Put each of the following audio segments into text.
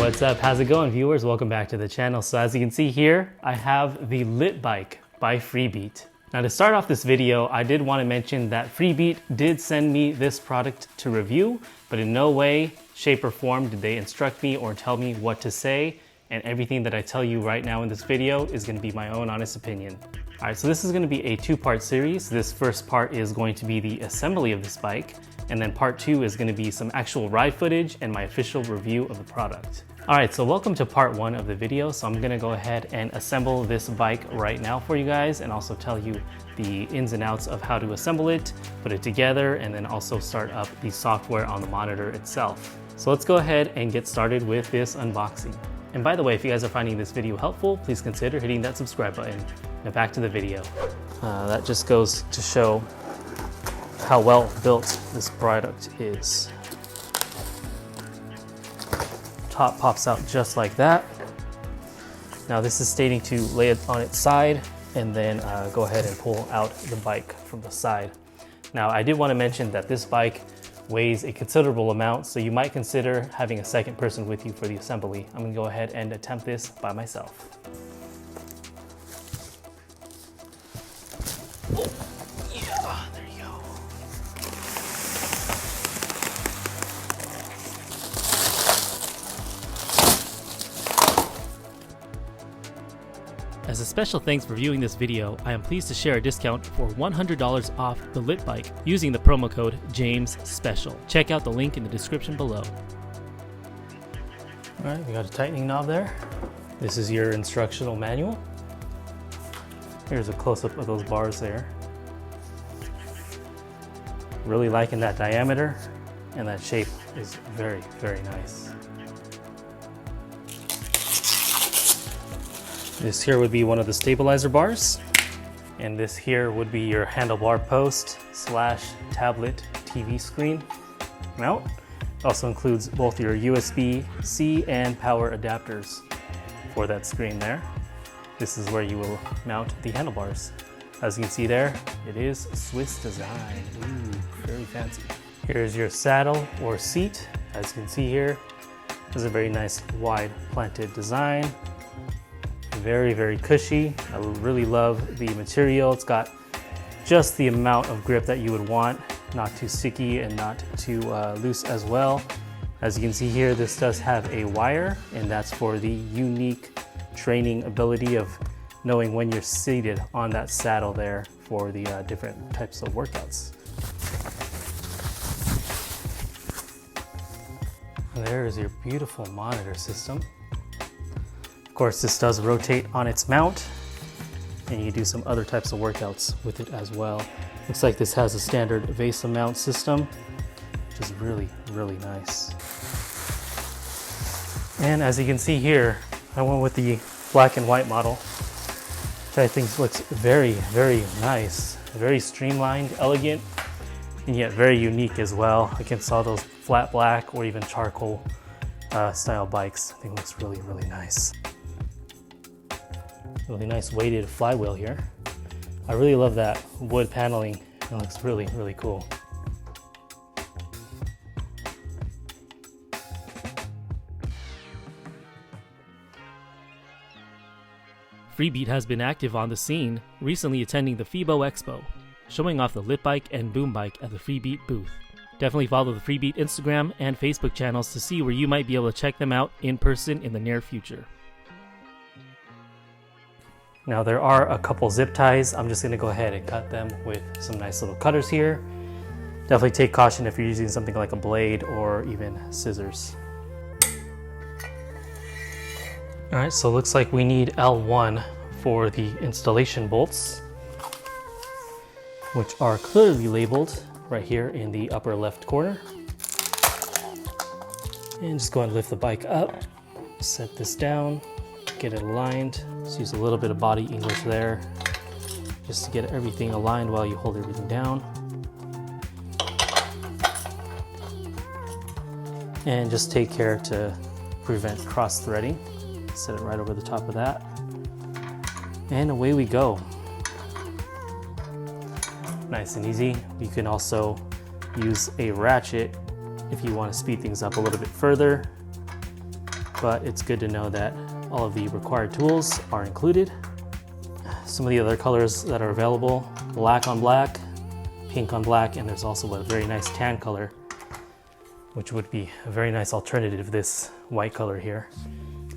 What's up? How's it going, viewers? Welcome back to the channel. So as you can see here, I have the LIT Bike by freebeat. Now to start off this video, I did want to mention that freebeat did send me this product to review, but in no way, shape or form did they instruct me or tell me what to say. And everything that I tell you right now in this video is going to be my own honest opinion. All right, so this is going to be a two-part series. This first part is going to be the assembly of this bike, and then part two is going to be some actual ride footage and my official review of the product. All right, so welcome to part one of the video. So I'm going to go ahead and assemble this bike right now for you guys, and also tell you the ins and outs of how to assemble it, put it together, and then also start up the software on the monitor itself. So let's go ahead and get started with this unboxing. And by the way, if you guys are finding this video helpful, please consider hitting that subscribe button. Now back to the video. That just goes to show how well built this product is. Top pops out just like that. Now this is stating to lay it on its side and then go ahead and pull out the bike from the side. Now I did want to mention that this bike weighs a considerable amount, so you might consider having a second person with you for the assembly. I'm gonna go ahead and attempt this by myself. Oh, yeah, there you go. As a special thanks for viewing this video, I am pleased to share a discount for $100 off the LIT Bike using the promo code JamesSpecial. Check out the link in the description below. All right, we got a tightening knob there. This is your instructional manual. Here's a close-up of those bars there. Really liking that diameter, and that shape is very, very nice. This here would be one of the stabilizer bars, and this here would be your handlebar post / tablet TV screen mount. It also includes both your USB-C and power adapters for that screen there. This is where you will mount the handlebars. As you can see there, it is Swiss design. Ooh, very fancy. Here's your saddle or seat. As you can see here, there's a very nice wide planted design. Very, very cushy. I really love the material. It's got just the amount of grip that you would want, not too sticky and not too loose as well. As you can see here, this does have a wire, and that's for the unique training ability of knowing when you're seated on that saddle there for the different types of workouts. And there is your beautiful monitor system. Of course, this does rotate on its mount, and you do some other types of workouts with it as well. Looks like this has a standard VESA mount system, which is really, really nice. And as you can see here, I went with the black and white model, which I think looks very, very nice. Very streamlined, elegant, and yet very unique as well against all those flat black or even charcoal style bikes. I think it looks really, really nice. Really nice weighted flywheel here. I really love that wood paneling. It looks really, really cool. Freebeat has been active on the scene, recently attending the FIBO Expo, showing off the LIT Bike and Boom Bike at the Freebeat booth. Definitely follow the Freebeat Instagram and Facebook channels to see where you might be able to check them out in person in the near future. Now there are a couple zip ties. I'm just gonna go ahead and cut them with some nice little cutters here. Definitely take caution if you're using something like a blade or even scissors. All right, so it looks like we need L1 for the installation bolts, which are clearly labeled right here in the upper left corner. And just go ahead and lift the bike up, set this down, get it aligned. Just use a little bit of body English there, just to get everything aligned while you hold everything down. And just take care to prevent cross threading. Set it right over the top of that. And away we go. Nice and easy. You can also use a ratchet if you want to speed things up a little bit further. but it's good to know that all of the required tools are included. Some of the other colors that are available: black on black, pink on black, and there's also a very nice tan color, which would be a very nice alternative to this white color here.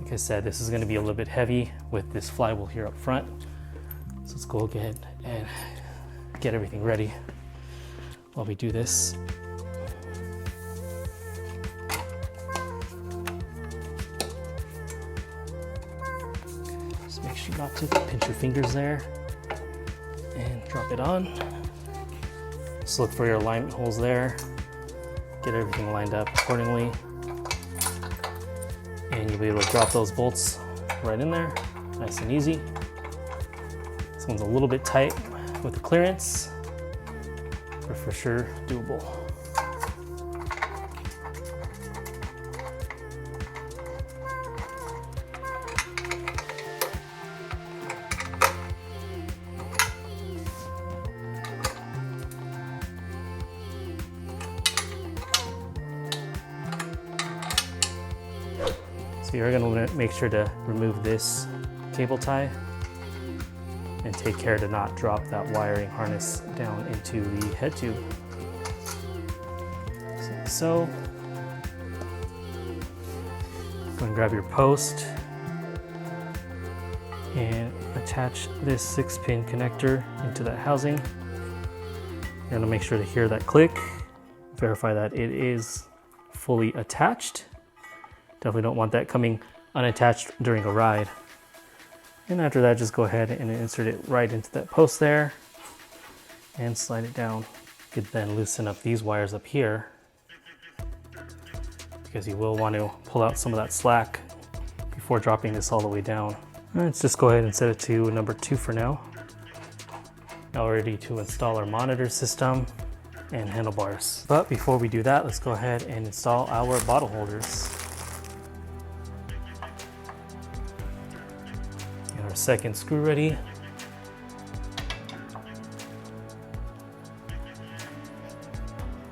Like I said, this is going to be a little bit heavy with this flywheel here up front. So let's go ahead and get everything ready while we do this. Just make sure not to pinch your fingers there and drop it on. Just look for your alignment holes there. Get everything lined up accordingly. And you'll be able to drop those bolts right in there, nice and easy. This one's a little bit tight with the clearance, but for sure doable. So you're going to want to make sure to remove this cable tie and take care to not drop that wiring harness down into the head tube. So go and grab your post and attach this 6-pin connector into that housing. You're going to make sure to hear that click, verify that it is fully attached. Definitely don't want that coming unattached during a ride. And after that, just go ahead and insert it right into that post there and slide it down. You could then loosen up these wires up here, because you will want to pull out some of that slack before dropping this all the way down. Let's just go ahead and set it to number 2 for now. Now we're ready to install our monitor system and handlebars. But before we do that, let's go ahead and install our bottle holders. Our second screw ready.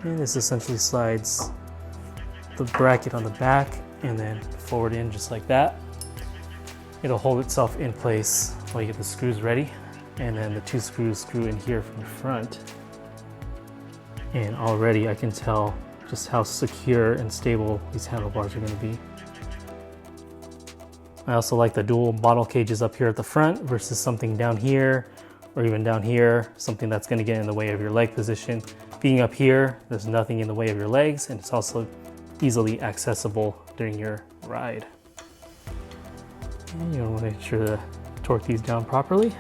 And this essentially slides the bracket on the back and then forward in just like that. It'll hold itself in place while you get the screws ready. And then the 2 screws screw in here from the front. And already I can tell just how secure and stable these handlebars are going to be. I also like the dual bottle cages up here at the front versus something down here or even down here, something that's going to get in the way of your leg position. Being up here, there's nothing in the way of your legs, and it's also easily accessible during your ride. And you want to make sure to torque these down properly.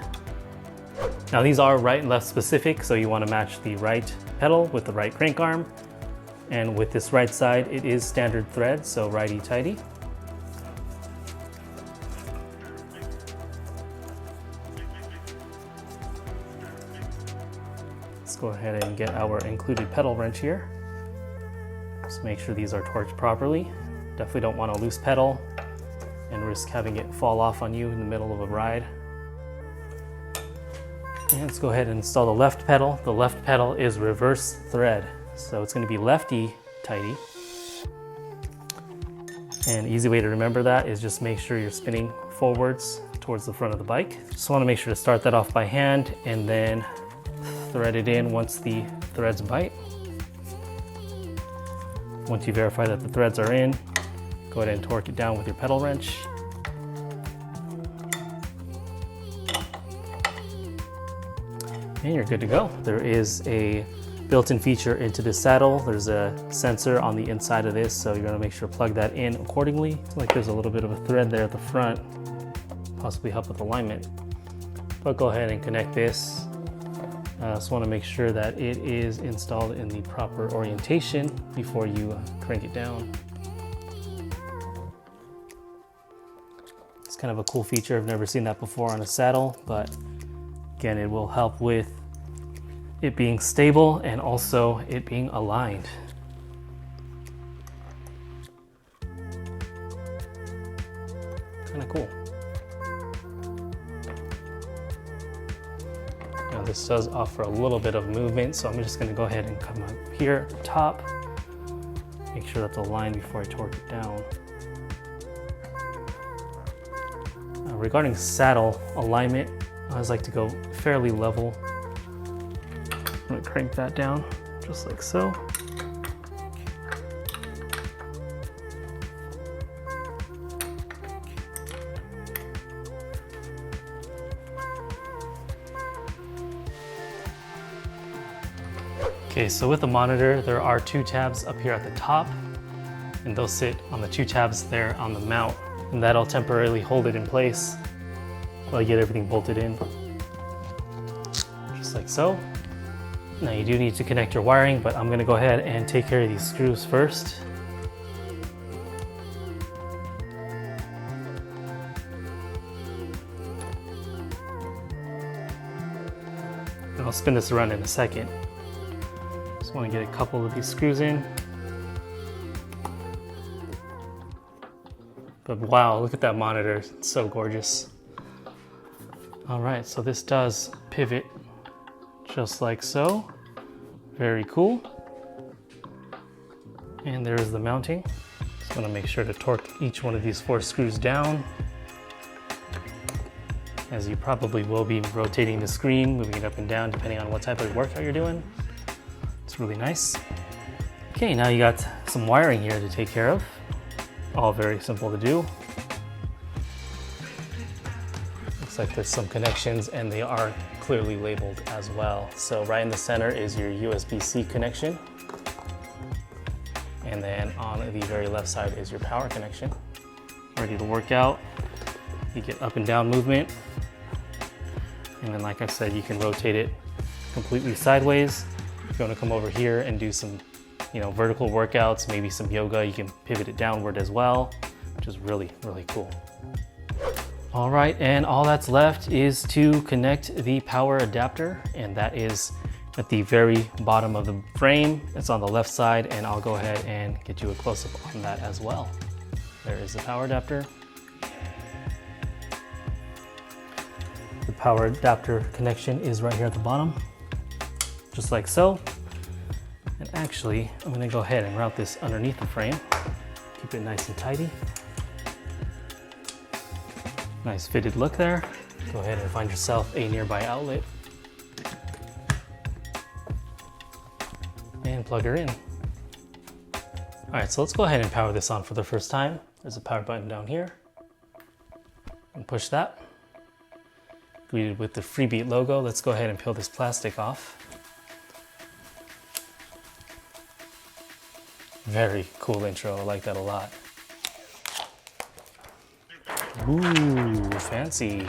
Now these are right and left specific, so you want to match the right pedal with the right crank arm. And with this right side, it is standard thread, so righty-tighty. Let's go ahead and get our included pedal wrench here. Just make sure these are torqued properly. Definitely don't want a loose pedal and risk having it fall off on you in the middle of a ride. And let's go ahead and install the left pedal. The left pedal is reverse thread, so it's going to be lefty-tighty. And an easy way to remember that is just make sure you're spinning forwards towards the front of the bike. Just want to make sure to start that off by hand and then thread it in once the threads bite. Once you verify that the threads are in, go ahead and torque it down with your pedal wrench. And you're good to go. There is a built-in feature into the saddle. There's a sensor on the inside of this, so you're going to make sure to plug that in accordingly. It's like there's a little bit of a thread there at the front, possibly help with alignment. But go ahead and connect this. Just want to make sure that it is installed in the proper orientation before you crank it down. It's kind of a cool feature. I've never seen that before on a saddle, but again, it will help with it being stable and also it being aligned. Kind of cool. Now this does offer a little bit of movement, so I'm just going to go ahead and come up here at the top. Make sure that's aligned before I torque it down. Regarding saddle alignment, I always like to go fairly level. I'm gonna crank that down just like so. Okay, so with the monitor, there are 2 tabs up here at the top, and they'll sit on the 2 tabs there on the mount, and that'll temporarily hold it in place while you get everything bolted in, just like so. Now you do need to connect your wiring, but I'm gonna go ahead and take care of these screws first. And I'll spin this around in a second. Just want to get a couple of these screws in. But wow, look at that monitor, it's so gorgeous. All right, so this does pivot just like so. Very cool. And there's the mounting. Just want to make sure to torque each one of these 4 screws down, as you probably will be rotating the screen, moving it up and down depending on what type of workout you're doing. It's really nice. Okay, now you got some wiring here to take care of. All very simple to do. Looks like there's some connections and they are clearly labeled as well. So right in the center is your USB-C connection. And then on the very left side is your power connection. Ready to work out. You get up and down movement. And then like I said, you can rotate it completely sideways. If you want to come over here and do some, vertical workouts, maybe some yoga, you can pivot it downward as well, which is really, really cool. All right, and all that's left is to connect the power adapter, and that is at the very bottom of the frame. It's on the left side, and I'll go ahead and get you a close-up on that as well. There is the power adapter. The power adapter connection is right here at the bottom, just like so. And actually, I'm gonna go ahead and route this underneath the frame. Keep it nice and tidy. Nice fitted look there. Go ahead and find yourself a nearby outlet and plug her in. All right, so let's go ahead and power this on for the first time. There's a power button down here. And push that. Greeted with the freebeat logo. Let's go ahead and peel this plastic off. Very cool intro, I like that a lot. Ooh, fancy.